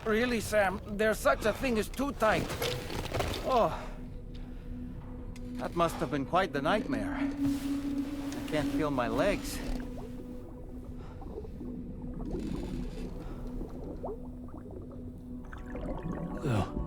Really, Sam? There's such a thing as too tight. Oh. That must have been quite the nightmare. I can't feel my legs. Ugh.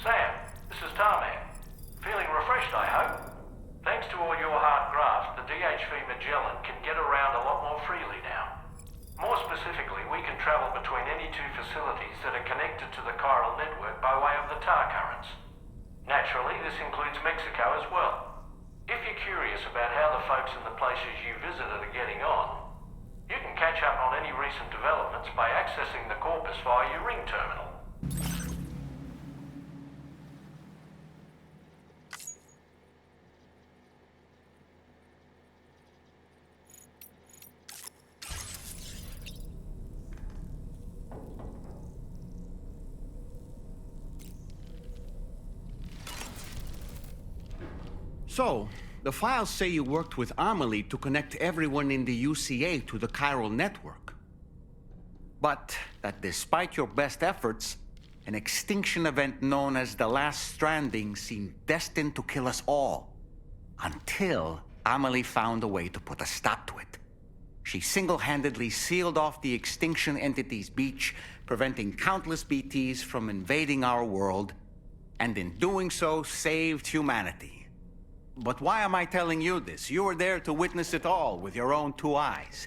Sam, this is Tarman. Feeling refreshed, I hope? Thanks to all your hard graft, the DHV Magellan can get around a lot more freely now. More specifically, we can travel between any two facilities that are connected to the chiral network by way of the tar currents. Naturally, this includes Mexico as well. If you're curious about how the folks in the places you visited are getting on, you can catch up on any recent developments by accessing the corpus via your ring terminal. So, the files say you worked with Amelie to connect everyone in the UCA to the chiral network. But that despite your best efforts, an extinction event known as the Last Stranding seemed destined to kill us all. Until Amelie found a way to put a stop to it. She single-handedly sealed off the extinction entity's beach, preventing countless BTs from invading our world, and in doing so, saved humanity. But why am I telling you this? You were there to witness it all with your own two eyes.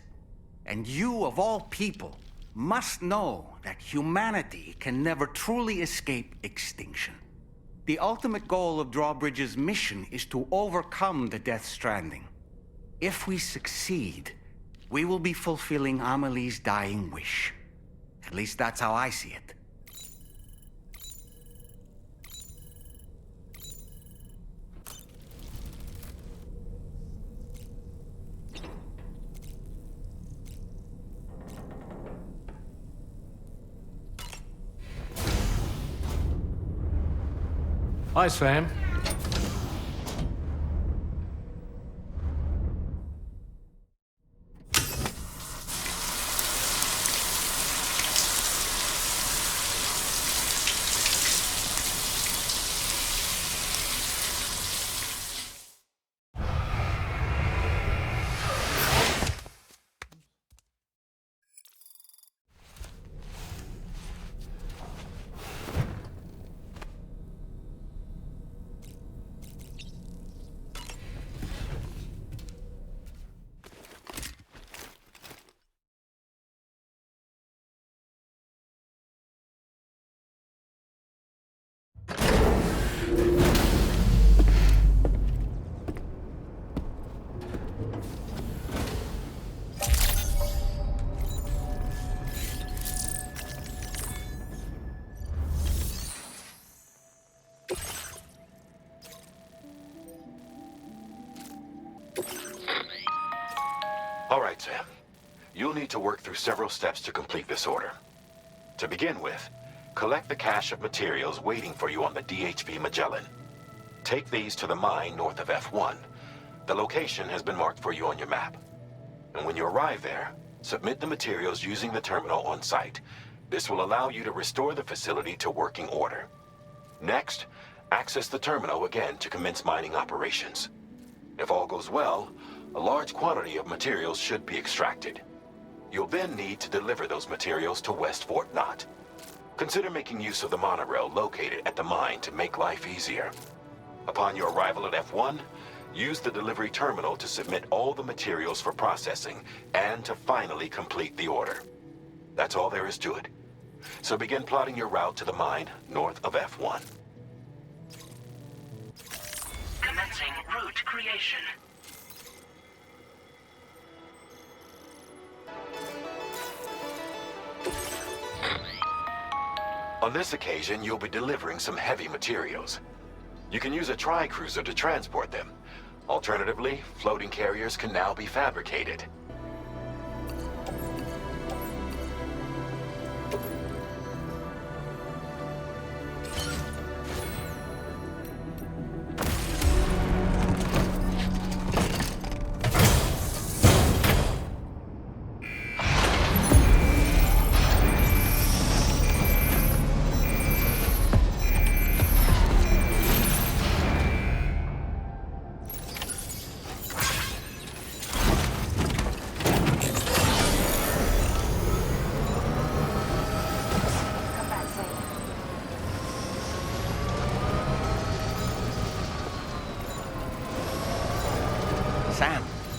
And you, of all people, must know that humanity can never truly escape extinction. The ultimate goal of Drawbridge's mission is to overcome the Death Stranding. If we succeed, we will be fulfilling Amelie's dying wish. At least that's how I see it. Hi, Sam. All right, Sam. You'll need to work through several steps to complete this order. To begin with, collect the cache of materials waiting for you on the DHV Magellan. Take these to the mine north of F1. The location has been marked for you on your map. And when you arrive there, submit the materials using the terminal on site. This will allow you to restore the facility to working order. Next, access the terminal again to commence mining operations. If all goes well, a large quantity of materials should be extracted. You'll then need to deliver those materials to West Fort Knott. Consider making use of the monorail located at the mine to make life easier. Upon your arrival at F1, use the delivery terminal to submit all the materials for processing and to finally complete the order. That's all there is to it. So begin plotting your route to the mine north of F1. Commencing route creation. On this occasion, you'll be delivering some heavy materials. You can use a tri-cruiser to transport them. Alternatively, floating carriers can now be fabricated.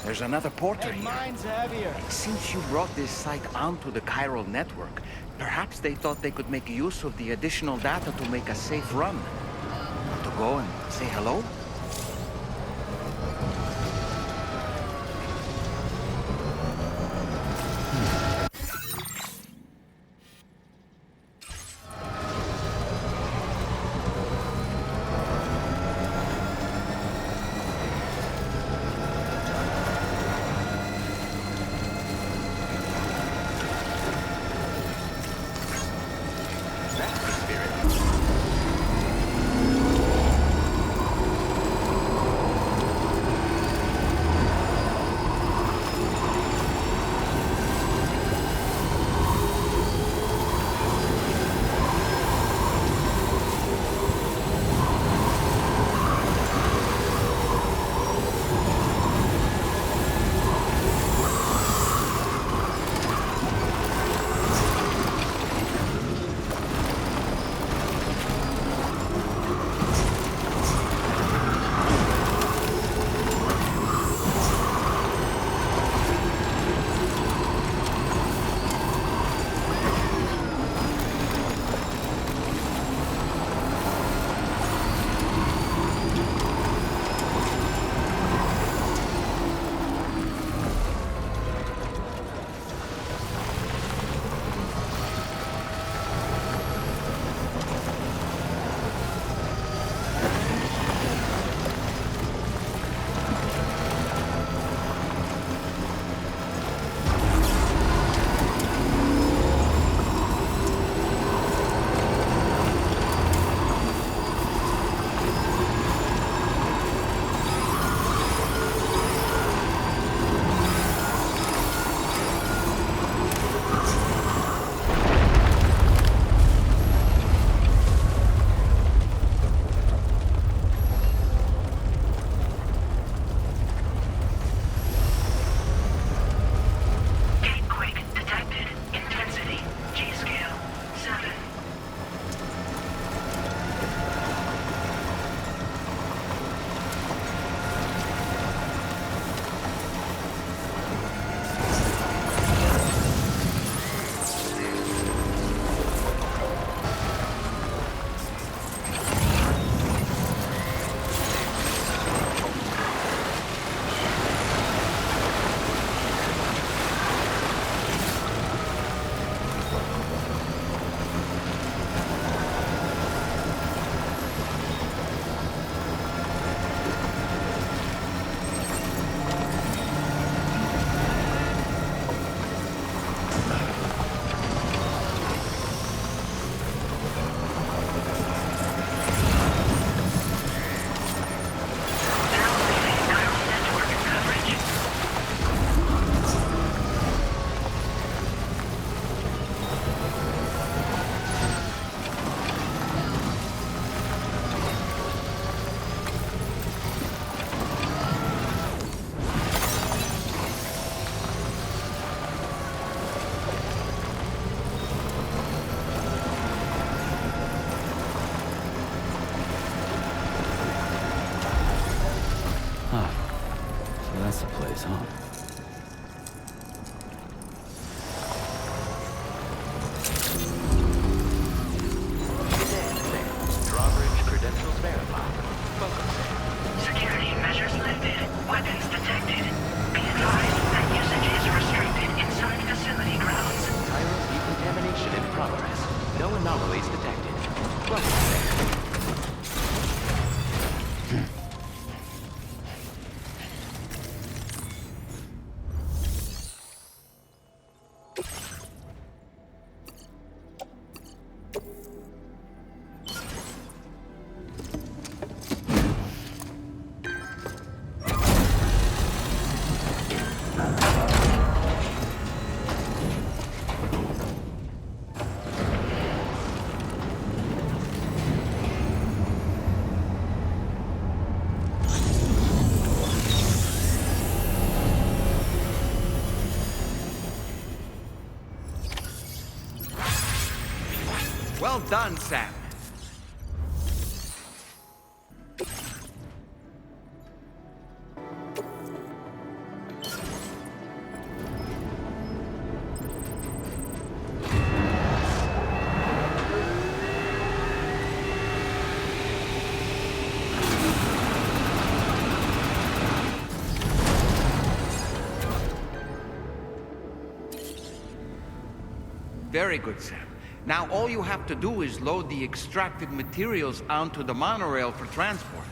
There's another porter here. Mine's heavier. Since you brought this site onto the chiral network, perhaps they thought they could make use of the additional data to make a safe run. To go and say hello? That's the place, huh? Drawbridge credentials verified. Welcome, Sam. Security measures lifted. Weapons detected. Be advised that usage is restricted inside facility grounds. Chiral decontamination in progress. No anomalies detected. Welcome, Sam. Well done, Sam. Very good, Sam. Now all you have to do is load the extracted materials onto the monorail for transport.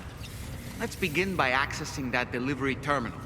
Let's begin by accessing that delivery terminal.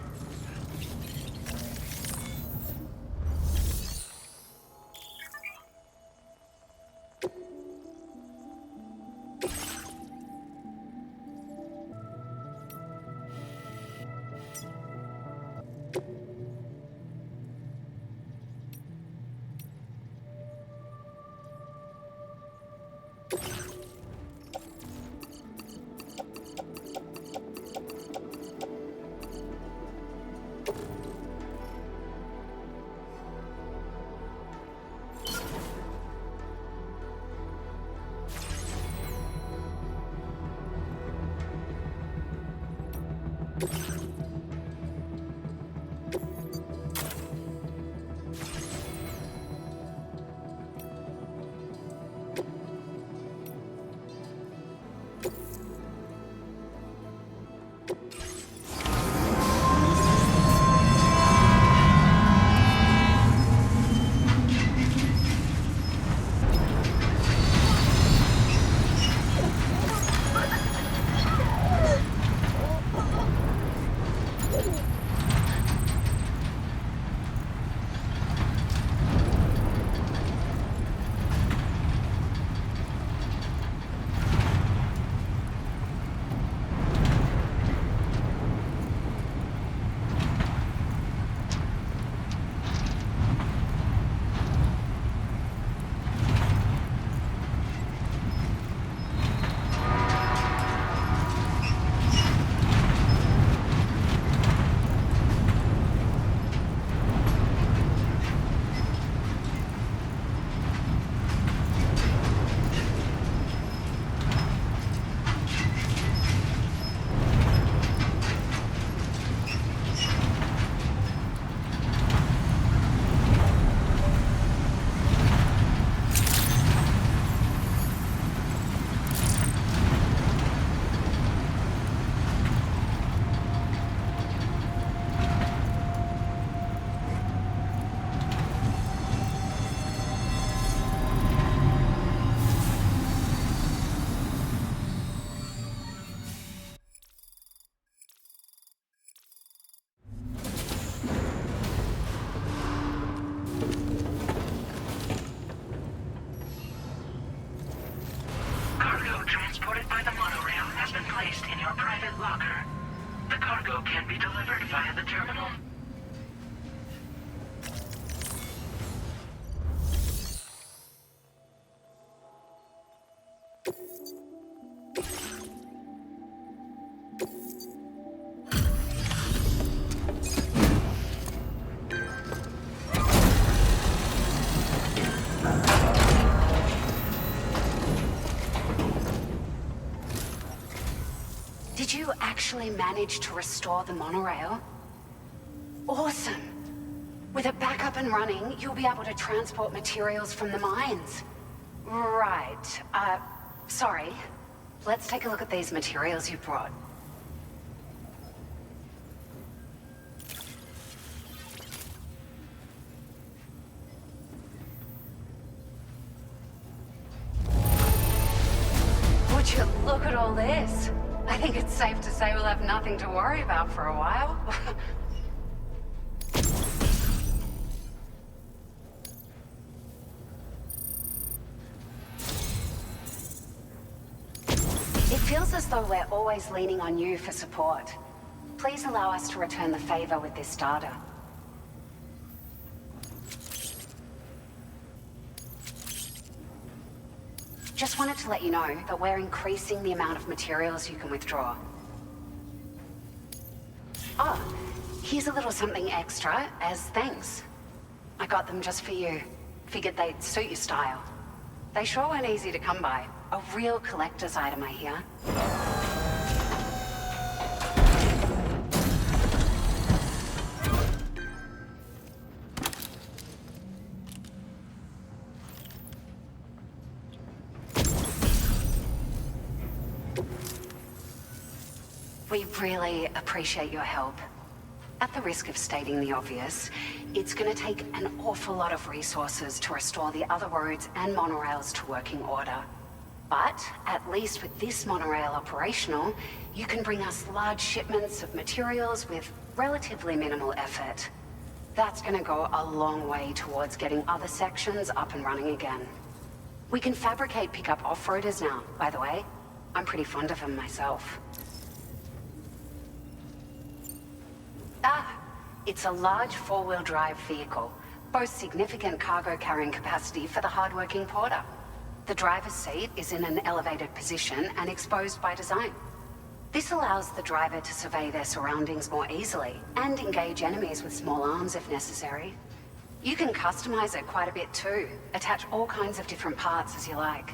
Cargo transported by the monorail has been placed in your private locker. The cargo can be delivered via the terminal. Did you actually manage to restore the monorail? Awesome! With it back up and running, you'll be able to transport materials from the mines. Right. Sorry. Let's take a look at these materials you brought. Would you look at all this? I think it's safe to say we'll have nothing to worry about for a while. It feels as though we're always leaning on you for support. Please allow us to return the favor with this data. Just wanted to let you know that we're increasing the amount of materials you can withdraw. Oh, here's a little something extra as thanks. I got them just for you. Figured they'd suit your style. They sure weren't easy to come by. A real collector's item, I hear. We really appreciate your help. At the risk of stating the obvious, it's gonna take an awful lot of resources to restore the other roads and monorails to working order. But at least with this monorail operational, you can bring us large shipments of materials with relatively minimal effort. That's gonna go a long way towards getting other sections up and running again. We can fabricate pickup off-roaders now, by the way. I'm pretty fond of them myself. It's a large four-wheel drive vehicle, boasts significant cargo carrying capacity for the hard-working porter. The driver's seat is in an elevated position and exposed by design. This allows the driver to survey their surroundings more easily and engage enemies with small arms if necessary. You can customize it quite a bit too, attach all kinds of different parts as you like.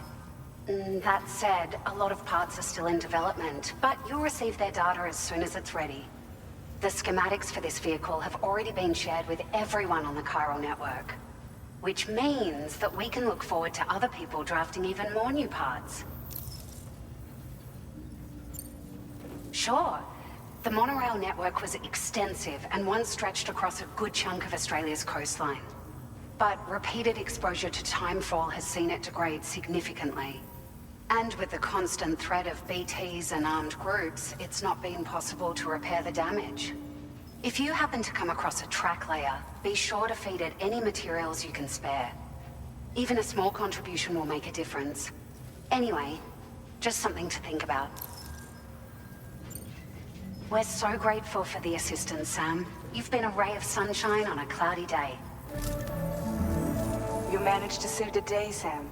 That said, a lot of parts are still in development, but you'll receive their data as soon as it's ready. The schematics for this vehicle have already been shared with everyone on the chiral network, which means that we can look forward to other people drafting even more new parts. Sure, the monorail network was extensive and once stretched across a good chunk of Australia's coastline. But repeated exposure to timefall has seen it degrade significantly. And with the constant threat of BTs and armed groups, it's not been possible to repair the damage. If you happen to come across a track layer, be sure to feed it any materials you can spare. Even a small contribution will make a difference. Anyway, just something to think about. We're so grateful for the assistance, Sam. You've been a ray of sunshine on a cloudy day. You managed to save the day, Sam.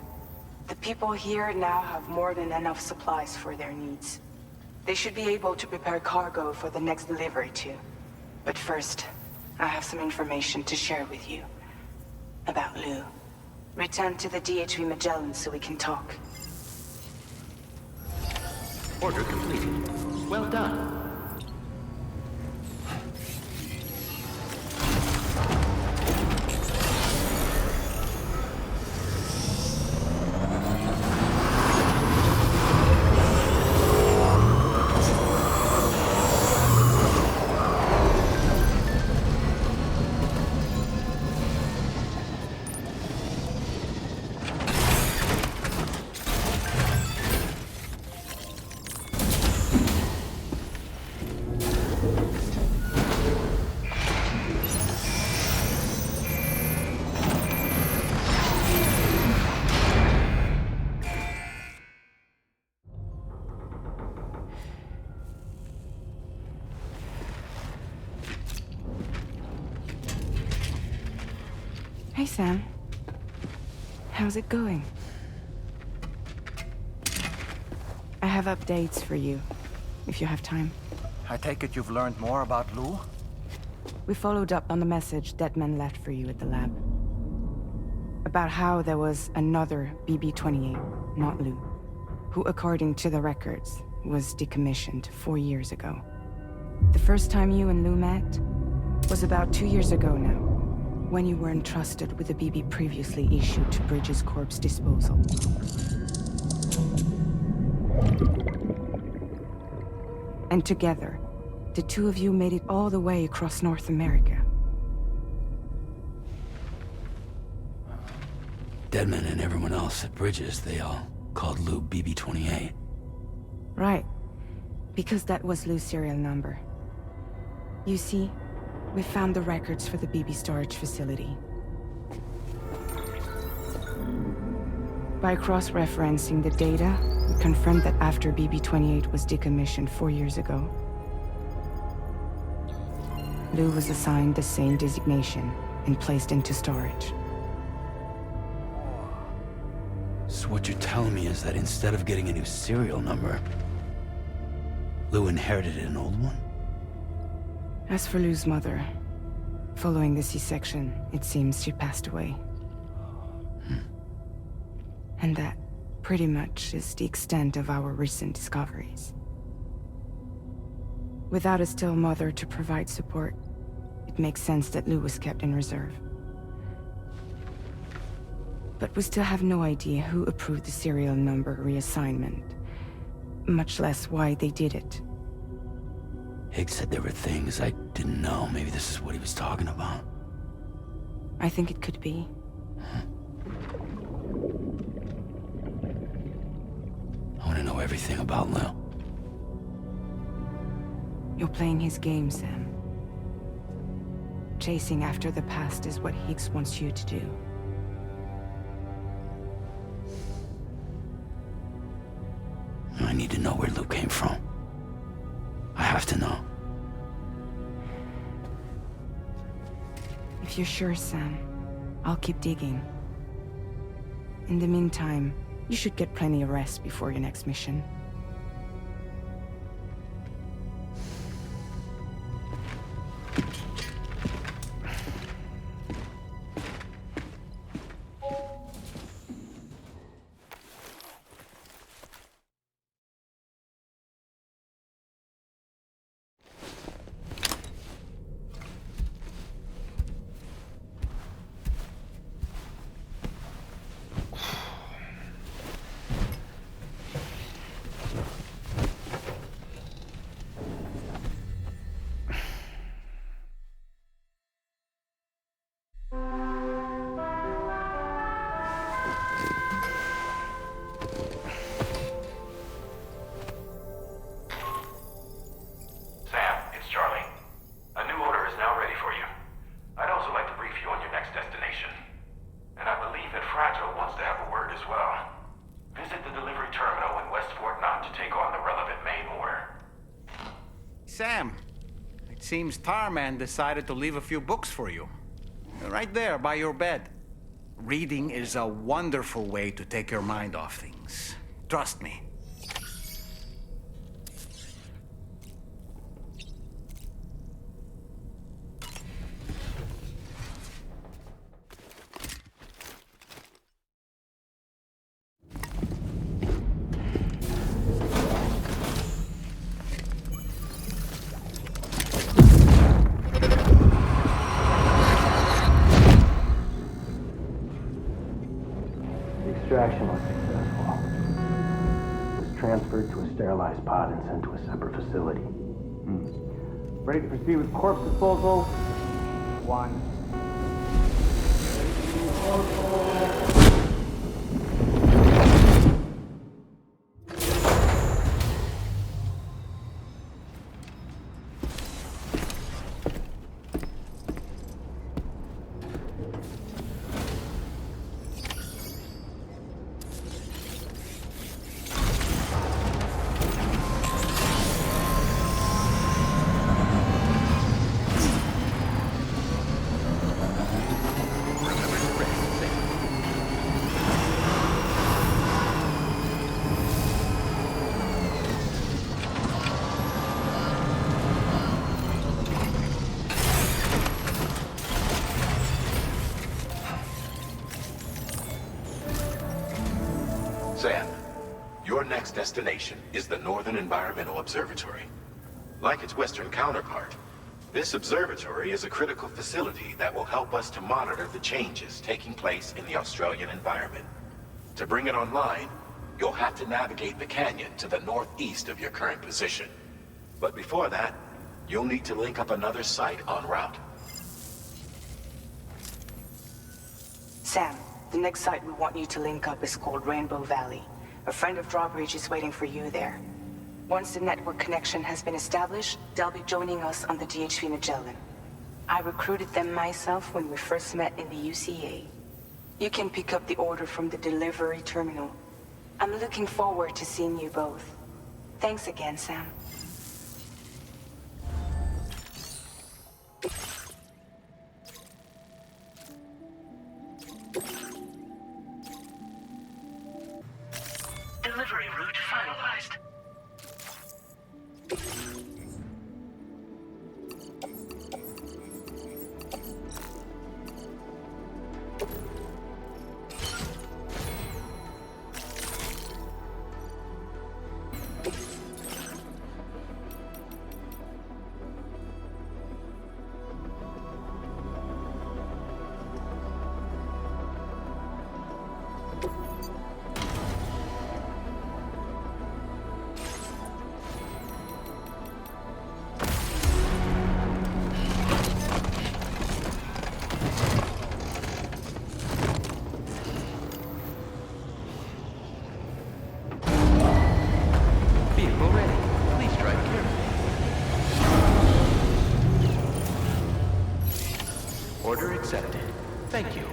The people here now have more than enough supplies for their needs. They should be able to prepare cargo for the next delivery too. But first, I have some information to share with you. About Lou. Return to the DHV Magellan so we can talk. Order completed. Well done. Hey, Sam. How's it going? I have updates for you, if you have time. I take it you've learned more about Lou? We followed up on the message Deadman left for you at the lab. About how there was another BB-28, not Lou, who, according to the records, was decommissioned 4 years ago. The first time you and Lou met was about 2 years ago now, when you were entrusted with the BB previously issued to Bridges Corp's disposal. And together, the two of you made it all the way across North America. Deadman and everyone else at Bridges, they all called Lou BB-28. Right, because that was Lou's serial number. You see, we found the records for the BB storage facility. By cross-referencing the data, we confirmed that after BB-28 was decommissioned 4 years ago, Lou was assigned the same designation and placed into storage. So what you're telling me is that instead of getting a new serial number, Lou inherited an old one? As for Lou's mother, following the C-section, it seems she passed away. And that, pretty much, is the extent of our recent discoveries. Without a still mother to provide support, it makes sense that Lou was kept in reserve. But we still have no idea who approved the serial number reassignment, much less why they did it. Higgs said there were things I Didn't know. Maybe this is what he was talking about. I think it could be. I want to know everything about Lil. You're playing his game, Sam. Chasing after the past is what Higgs wants you to do. I need to know where Lou came from. I have to know. If you're sure, Sam, I'll keep digging. In the meantime, you should get plenty of rest before your next mission. Sam, it's Charlie. A new order is now ready for you. I'd also like to brief you on your next destination. And I believe that Fragile wants to have a word as well. Visit the delivery terminal in West Fort Knott to take on the relevant main order. Sam, it seems Tarman decided to leave a few books for you. They're right there by your bed. Reading is a wonderful way to take your mind off things. Trust me. The extraction was successful. It was transferred to a sterilized pod and sent to a separate facility. Ready to proceed with corpse disposal? 1. Sam, your next destination is the Northern Environmental Observatory. Like its western counterpart, this observatory is a critical facility that will help us to monitor the changes taking place in the Australian environment. To bring it online, you'll have to navigate the canyon to the northeast of your current position. But before that, you'll need to link up another site en route. Sam, the next site we want you to link up is called Rainbow Valley. A friend of Drawbridge is waiting for you there. Once the network connection has been established, they'll be joining us on the DHV Magellan. I recruited them myself when we first met in the UCA. You can pick up the order from the delivery terminal. I'm looking forward to seeing you both. Thanks again, Sam. Delivery route finalized. Order accepted. Thank you.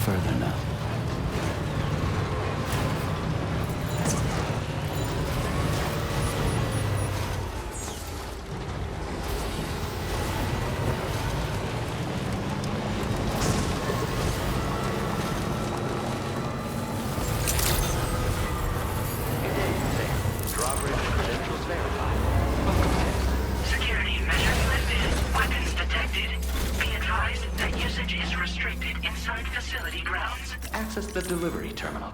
further now. Access the delivery terminal.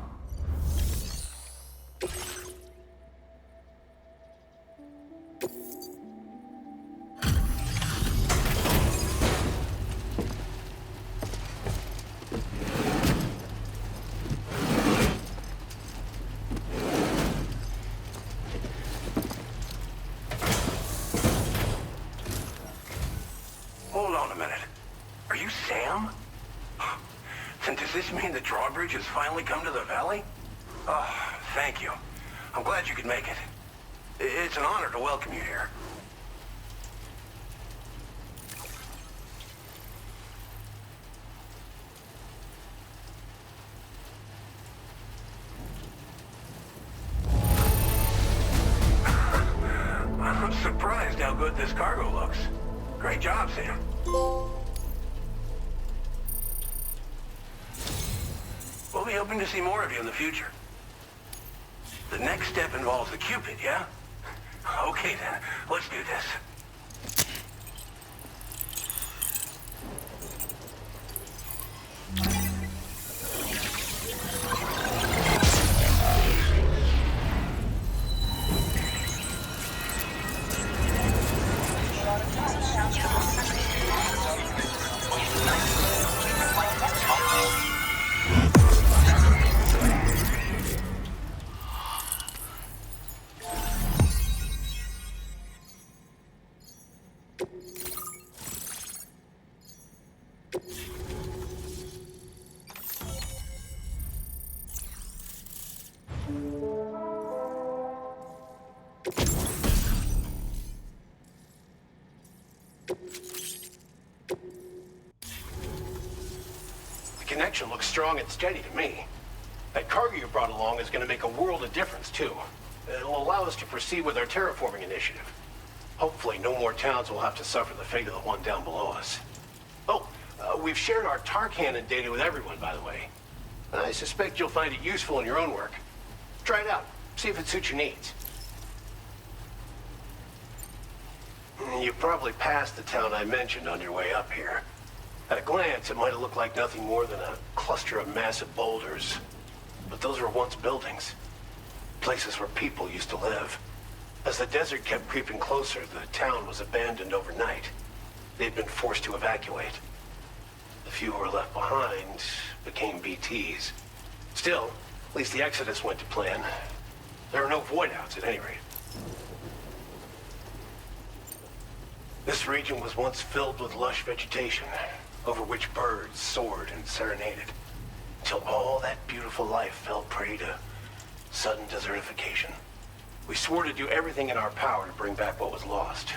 Hold on a minute. Are you Sam? And does this mean the drawbridge has finally come to the valley? Oh, thank you. I'm glad you could make it. It's an honor to welcome you here. I'm surprised how good this cargo looks. Great job, Sam. We'll be hoping to see more of you in the future. The next step involves the Cupid, yeah? Okay then, let's do this. The connection looks strong and steady to me. That cargo you brought along is going to make a world of difference, too. It'll allow us to proceed with our terraforming initiative. Hopefully no more towns will have to suffer the fate of the one down below us. Oh, we've shared our tar cannon data with everyone, by the way. I suspect you'll find it useful in your own work. Try it out. See if it suits your needs. You probably passed the town I mentioned on your way up here. At a glance, it might have looked like nothing more than a cluster of massive boulders. But those were once buildings. Places where people used to live. As the desert kept creeping closer, the town was abandoned overnight. They'd been forced to evacuate. The few who were left behind became BTs. Still, at least the exodus went to plan. There are no void-outs at any rate. This region was once filled with lush vegetation, over which birds soared and serenaded, until all that beautiful life fell prey to sudden desertification. We swore to do everything in our power to bring back what was lost.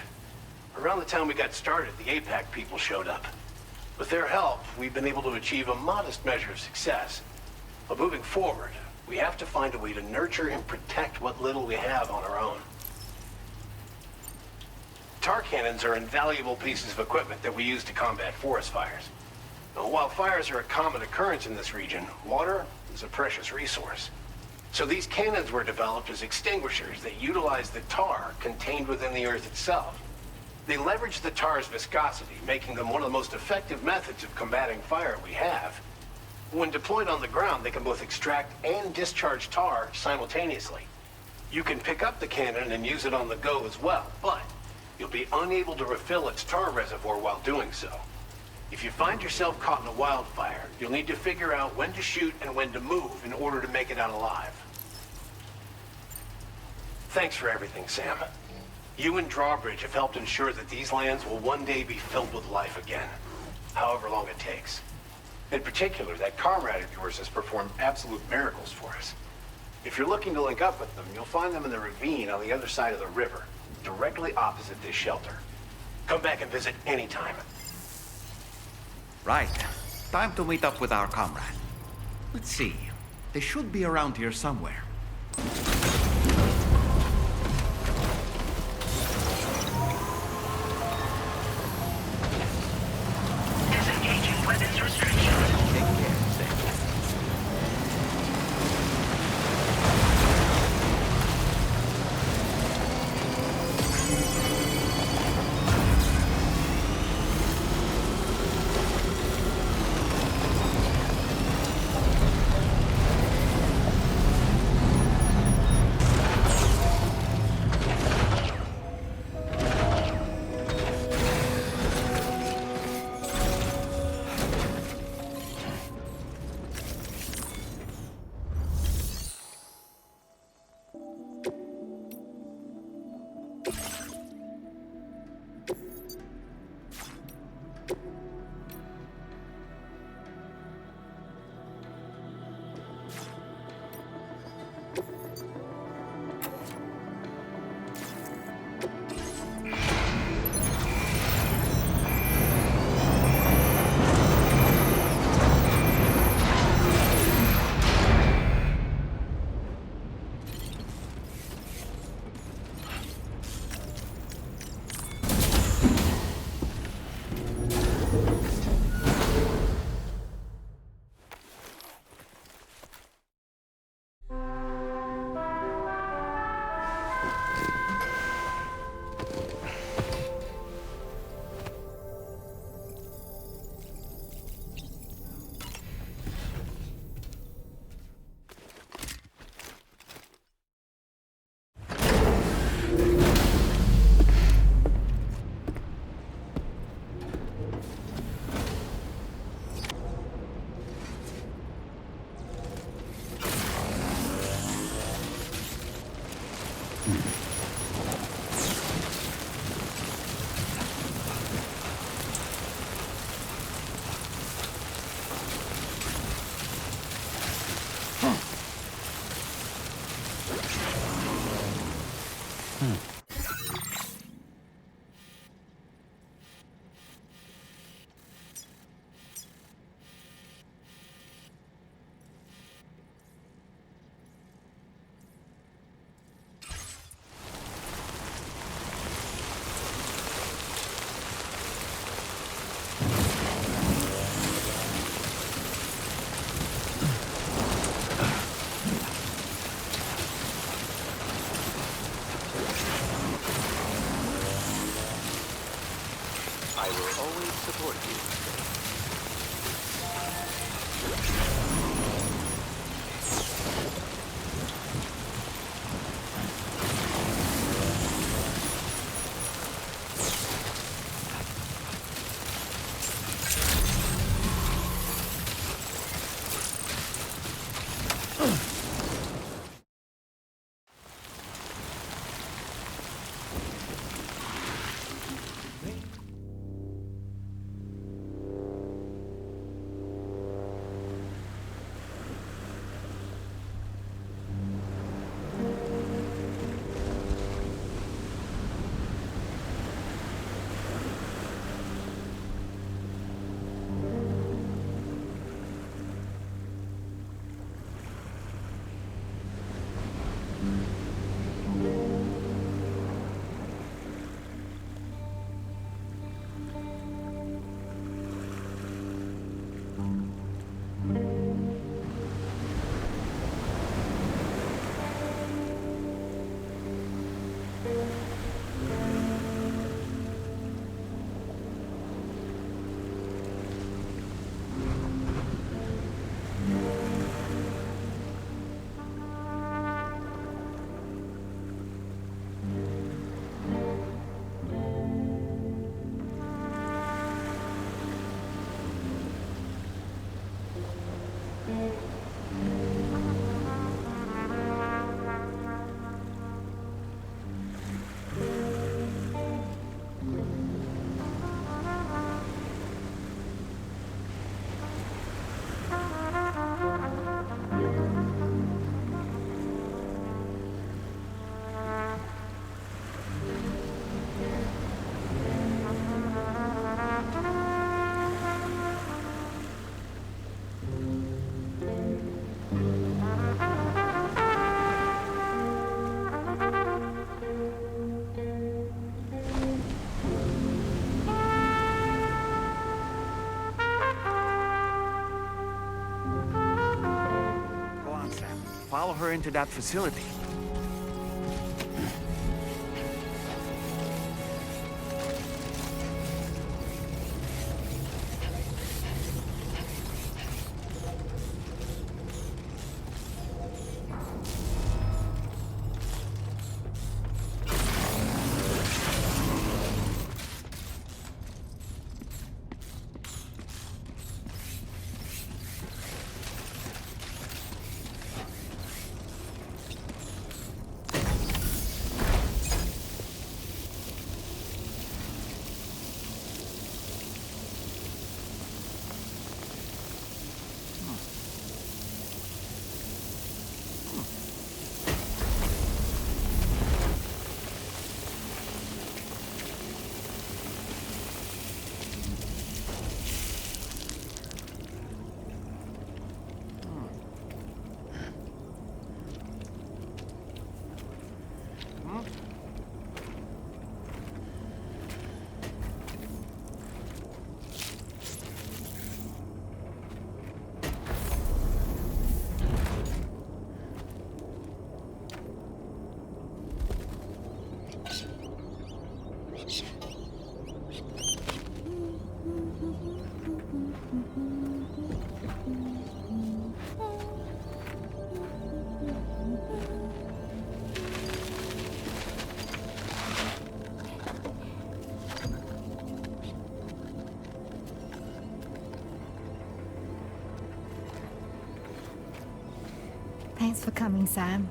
Around the time we got started, the APAC people showed up. With their help, we've been able to achieve a modest measure of success. But moving forward, we have to find a way to nurture and protect what little we have on our own. Tar cannons are invaluable pieces of equipment that we use to combat forest fires. Now, while fires are a common occurrence in this region, water is a precious resource. So these cannons were developed as extinguishers that utilize the tar contained within the earth itself. They leverage the tar's viscosity, making them one of the most effective methods of combating fire we have. When deployed on the ground, they can both extract and discharge tar simultaneously. You can pick up the cannon and use it on the go as well, but you'll be unable to refill its tar reservoir while doing so. If you find yourself caught in a wildfire, you'll need to figure out when to shoot and when to move in order to make it out alive. Thanks for everything, Sam. You and Drawbridge have helped ensure that these lands will one day be filled with life again, however long it takes. In particular, that comrade of yours has performed absolute miracles for us. If you're looking to link up with them, you'll find them in the ravine on the other side of the river, directly opposite this shelter. Come back and visit anytime. Right. Time to meet up with our comrade. Let's see. They should be around here somewhere. Disengaging weapons restrictions. Take care, Sam. I will always support you. Follow her into that facility. Thanks for coming, Sam.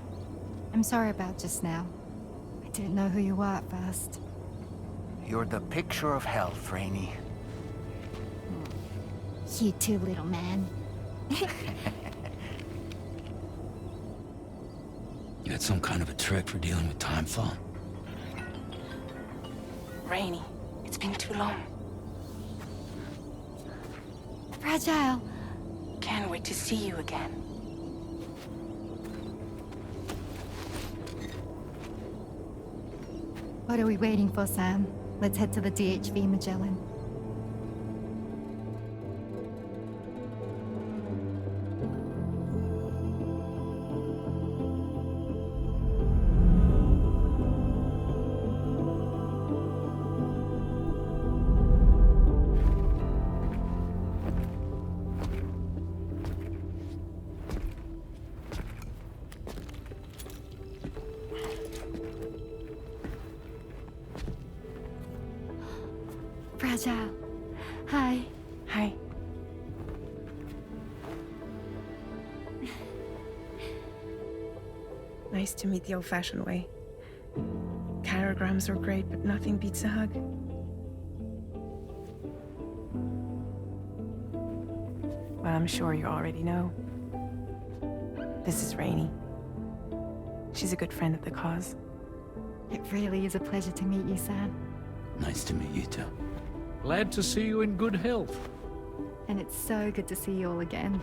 I'm sorry about just now. I didn't know who you were at first. You're the picture of health, Rainey. You too, little man. You had some kind of a trick for dealing with timefall? Rainey, it's been too long. Fragile. Can't wait to see you again. What are we waiting for, Sam? Let's head to the DHV Magellan. Ciao. Hi. Hi. Nice to meet the old-fashioned way. Chirograms are great, but nothing beats a hug. Well, I'm sure you already know. This is Rainey. She's a good friend of the cause. It really is a pleasure to meet you, Sam. Nice to meet you too. Glad to see you in good health. And it's so good to see you all again.